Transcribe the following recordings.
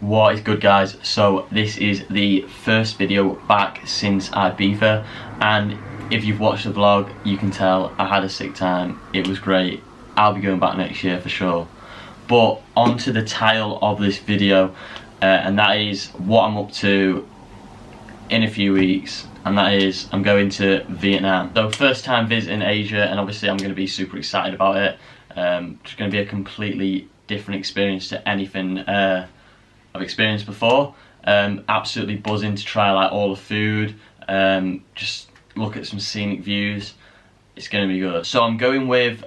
What is good, guys? So this is the first video back since Ibiza, and if you've watched the vlog you can tell I had a sick time. It was great. I'll be going back next year for sure. But on to the title of this video, and that is what I'm up to in a few weeks, and that is I'm going to Vietnam. So first time visiting Asia, and obviously I'm going to be super excited about it. It's going to be a completely different experience to anything I've experienced before. Absolutely buzzing to try like all the food, just look at some scenic views. It's going to be good. So I'm going with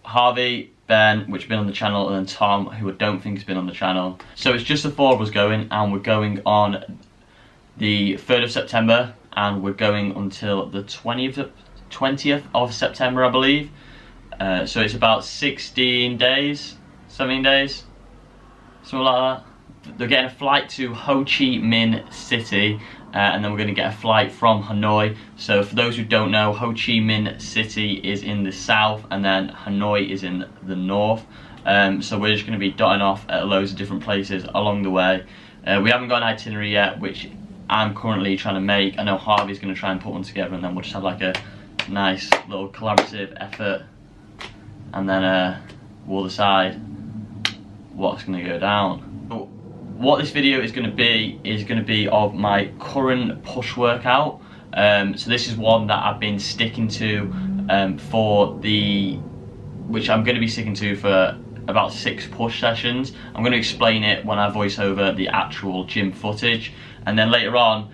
Harvey, Ben, which has been on the channel, and then Tom, who I don't think has been on the channel. So it's just the four of us going, and we're going on the 3rd of September, and we're going until the 20th of September, I believe. So it's about 16 days, 17 days, something like that. They're getting a flight to Ho Chi Minh City, and then we're going to get a flight from Hanoi. So for those who don't know, Ho Chi Minh City is in the south, and then Hanoi is in the north. So we're just going to be dotting off at loads of different places along the way. We haven't got an itinerary yet, which I'm currently trying to make. I know Harvey's going to try and put one together, and then we'll just have like a nice little collaborative effort, and then we'll decide what's going to go down. But what this video is going to be of my current push workout. So this is one that I've been sticking to which I'm going to be sticking to for about 6 push sessions. I'm going to explain it when I voice over the actual gym footage, and then later on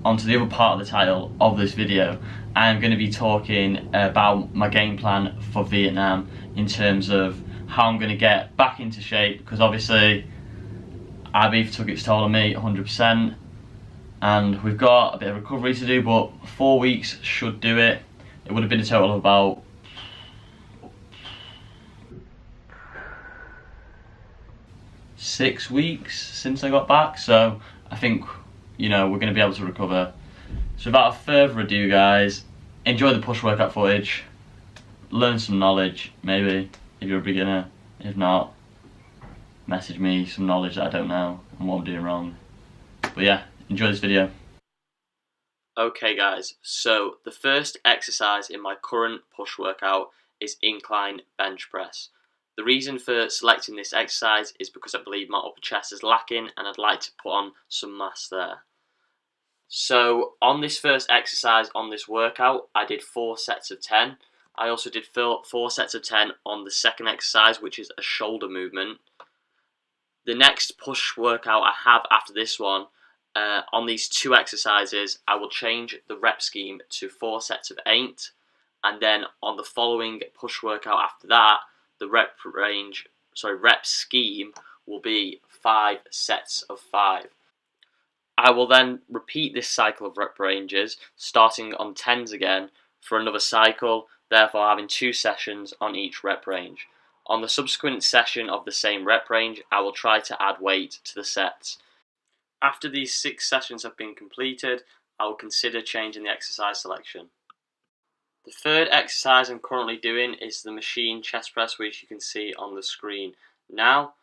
onto the other part of the title of this video, I'm going to be talking about my game plan for Vietnam in terms of how I'm going to get back into shape, because obviously Ibiza took its toll on me 100%, and we've got a bit of recovery to do, but 4 weeks should do it. It would have been a total of about 6 weeks since I got back, so I think, you know, we're going to be able to recover. So without further ado, guys, enjoy the push workout footage, learn some knowledge, maybe, if you're a beginner. If not, message me some knowledge that I don't know and what I'm doing wrong. But yeah, enjoy this video. Okay guys, so the first exercise in my current push workout is incline bench press. The reason for selecting this exercise is because I believe my upper chest is lacking, and I'd like to put on some mass there. So on this first exercise on this workout, I did 4 sets of 10. I also did 4 sets of 10 on the second exercise, which is a shoulder movement. The next push workout I have after this one, on these 2 exercises, I will change the rep scheme to 4 sets of 8, and then on the following push workout after that, the rep scheme will be 5 sets of 5. I will then repeat this cycle of rep ranges, starting on 10s again for another cycle, therefore having 2 sessions on each rep range. On the subsequent session of the same rep range, I will try to add weight to the sets. After these 6 sessions have been completed, I will consider changing the exercise selection. The third exercise I'm currently doing is the machine chest press, which you can see on the screen now.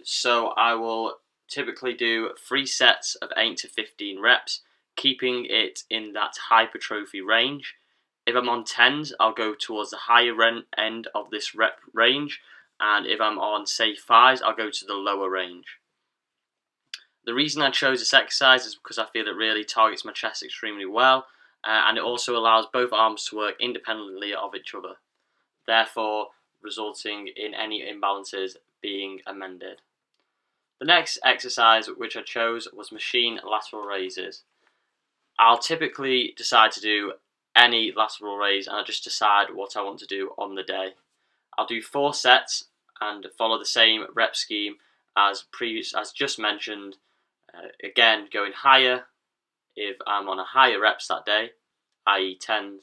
So I will typically do 3 sets of 8 to 15 reps, keeping it in that hypertrophy range. If I'm on 10s, I'll go towards the higher end of this rep range, and if I'm on, say, 5s, I'll go to the lower range. The reason I chose this exercise is because I feel it really targets my chest extremely well, and it also allows both arms to work independently of each other, therefore resulting in any imbalances being amended. The next exercise which I chose was machine lateral raises. I'll typically decide to do any lateral raise, and I just decide what I want to do on the day. I'll do 4 sets and follow the same rep scheme as just mentioned, again going higher if I'm on a higher reps that day, i.e. 10s,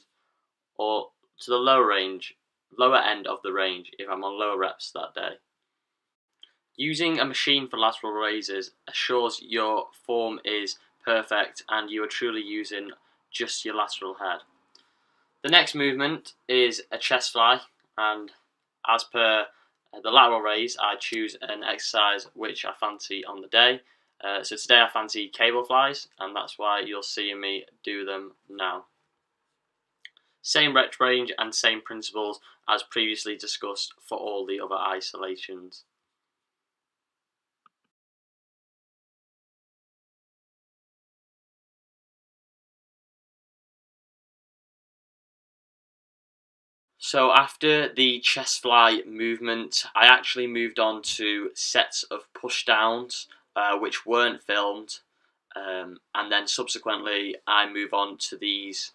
or to the lower end of the range if I'm on lower reps that day. Using a machine for lateral raises assures your form is perfect and you are truly using just your lateral head. The next movement is a chest fly, and as per The lateral raise, I choose an exercise which I fancy on the day. So today I fancy cable flies, and that's why you're seeing me do them now. Same rep range and same principles as previously discussed for all the other isolations. So after the chest fly movement, I actually moved on to sets of push downs, which weren't filmed, and then subsequently I move on to these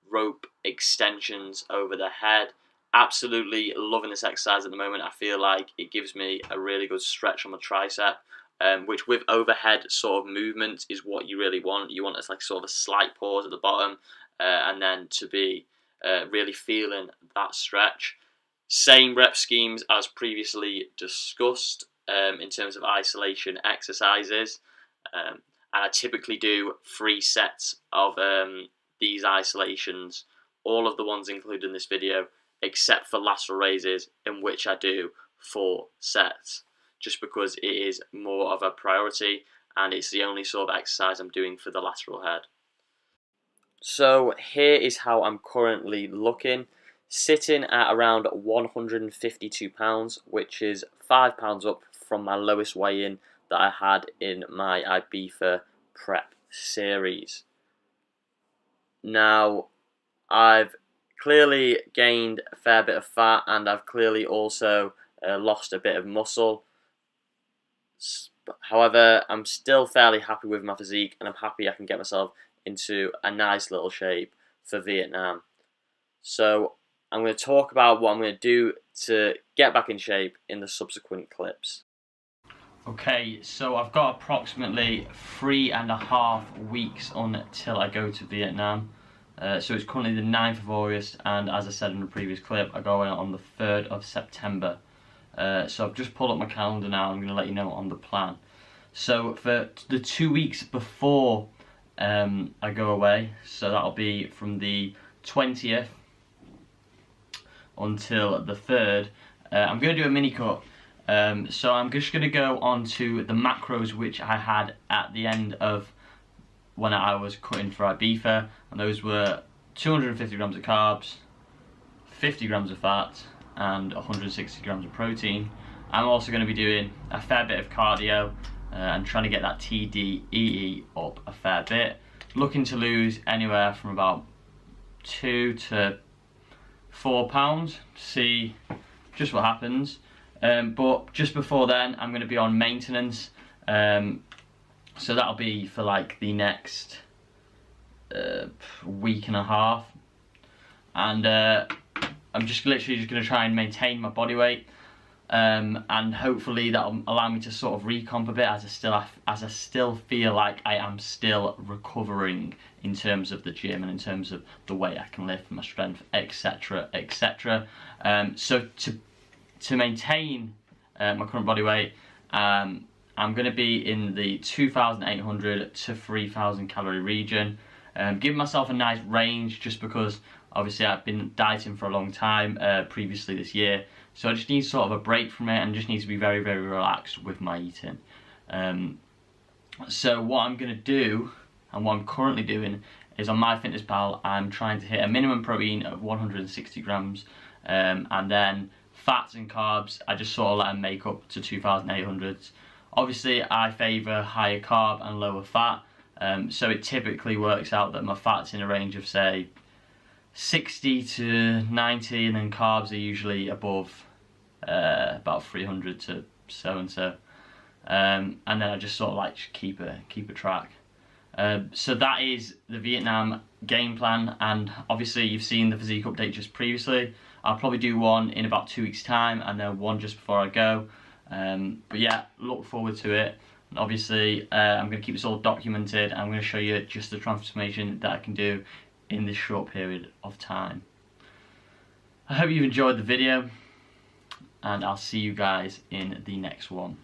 rope extensions over the head. Absolutely loving this exercise at the moment. I feel like it gives me a really good stretch on my tricep, which with overhead sort of movement is what you really want. You want it's like sort of a slight pause at the bottom, and then to be really feeling that stretch. Same rep schemes as previously discussed in terms of isolation exercises. And I typically do 3 sets of these isolations, all of the ones included in this video, except for lateral raises, in which I do 4 sets, just because it is more of a priority and it's the only sort of exercise I'm doing for the lateral head. So here is how I'm currently looking, sitting at around 152 pounds, which is 5 pounds up from my lowest weigh-in that I had in my Ibiza prep series. Now, I've clearly gained a fair bit of fat, and I've clearly also lost a bit of muscle. However, I'm still fairly happy with my physique, and I'm happy I can get myself into a nice little shape for Vietnam. So I'm going to talk about what I'm going to do to get back in shape in the subsequent clips. Okay, so I've got approximately 3.5 weeks until I go to Vietnam. So it's currently the 9th of August, and as I said in the previous clip, I go out on the 3rd of September. So I've just pulled up my calendar now. I'm going to let you know on the plan. So for the 2 weeks before I go away, so that'll be from the 20th until the 3rd, I'm going to do a mini cut. So I'm just going to go on to the macros which I had at the end of when I was cutting for Ibiza, and those were 250 grams of carbs, 50 grams of fat, and 160 grams of protein. I'm also going to be doing a fair bit of cardio and trying to get that TDEE up a fair bit. Looking to lose anywhere from about 2 to 4 pounds, see just what happens. But just before then, I'm going to be on maintenance. So that'll be for like the next week and a half. And I'm just literally just going to try and maintain my body weight. And hopefully that'll allow me to sort of recomp a bit, as I still feel like I am still recovering in terms of the gym and in terms of the weight I can lift, my strength, etc, etc. So to maintain my current body weight, I'm going to be in the 2,800 to 3,000 calorie region. Giving myself a nice range, just because obviously I've been dieting for a long time previously this year, so I just need sort of a break from it and just need to be very, very relaxed with my eating. So what I'm going to do, and what I'm currently doing, is on MyFitnessPal I'm trying to hit a minimum protein of 160 grams, and then fats and carbs I just sort of let them make up to 2,800. Obviously I favour higher carb and lower fat, so it typically works out that my fat's in a range of say 60 to 90, and then carbs are usually above about 300 to so and so, and then I just sort of like keep a track. So that is the Vietnam game plan, and obviously you've seen the physique update just previously. I'll probably do one in about 2 weeks time, and then one just before I go. But yeah, look forward to it. And obviously I'm going to keep this all documented, and I'm going to show you just the transformation that I can do in this short period of time. I hope you've enjoyed the video, and I'll see you guys in the next one.